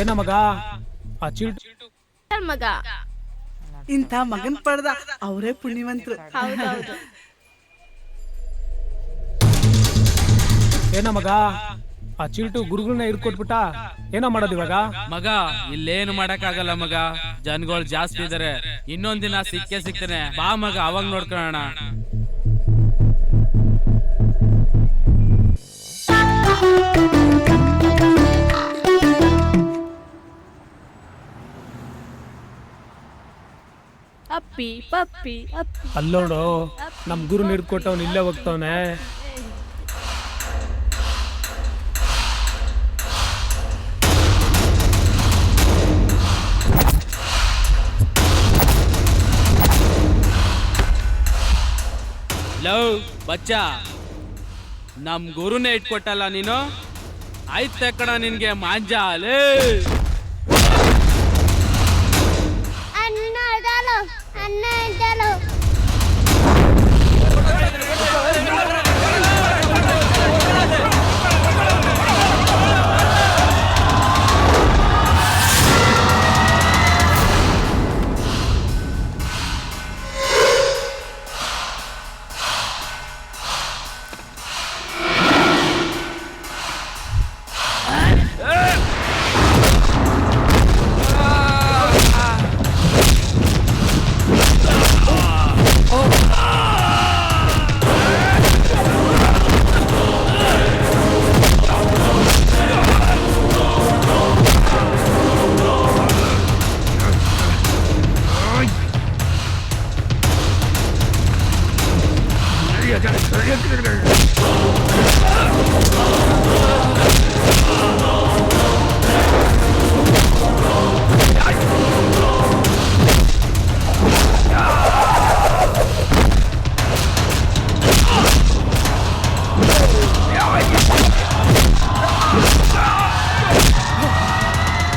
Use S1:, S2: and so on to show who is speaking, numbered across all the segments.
S1: ಏನ ಮಗ ಆ ಚಿಲ್ಟು
S2: ಮಗ
S3: ಇಂಥ ಮಗನ್ ಪಡೆದ ಅವರೇ ಪುಣ್ಯವಂತರು.
S2: ಹೌದೌದು.
S1: ಏನ ಮಗ ಆ ಚಿಲ್ಟು ಗುರುಗಳನ್ನ ಹಿಡ್ಕೊಟ್ಬಿಟ್ಟ. ಏನೋ ಮಾಡೋದು ಇವಾಗ?
S4: ಮಗ ಇಲ್ಲೇನು ಮಾಡಕ್ಕಾಗಲ್ಲ ಮಗ, ಜನಗಳು ಜಾಸ್ತಿ ಇದಾರೆ. ಇನ್ನೊಂದ್ ದಿನ ಸಿಗ್ತಾನೆ ಬಾ ಮಗ, ಅವಾಗ ನೋಡ್ಕೊಳ್ಳೋಣ.
S2: ಅಪ್ಪಿ ಪಪ್ಪಿ ಅಪ್ಪಿ.
S1: ಅಲ್ಲೋಡು ನಮ್ ಗುರು ಹಿಡ್ಕೊಟ್ಟವ್ನು ಇಲ್ಲೇ ಹೋಗ್ತವನೆ.
S4: ಲವ್ ಬಚ್ಚ, ನಮ್ ಗುರುನೇ ಇಟ್ಕೊಟ್ಟಲ್ಲ ನೀನು. ಆಯ್ತ ಕಣ ನಿನ್ಗೆ ಮಾಂಜಾಲೇ.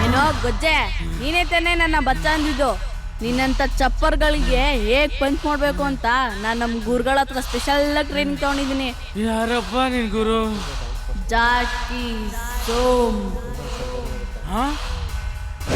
S2: ಏನೋ ಗೊಜ್ಜೆ, ನೀನೇ ತಾನೇ ನನ್ನ ಬಚ್ಚ ಅಂದಿದ್ದು. ನಿನ್ನಂತ ಚಪ್ಪರ್ಗಳಿಗೆ ಹೇಗ್ ಪಂಚ್ ಮಾಡ್ಬೇಕು ಅಂತ ನಾನು ನಮ್ ಗುರುಗಳ ಹತ್ರ ಸ್ಪೆಷಲ್ ಟ್ರೈನಿಂಗ್ ತಗೊಂಡಿದ್ದೀನಿ.
S4: ಯಾರಪ್ಪ ನಿನ್ ಗುರು?
S2: ಜಾಕಿ ಸೋಮ್.
S4: ಹಾ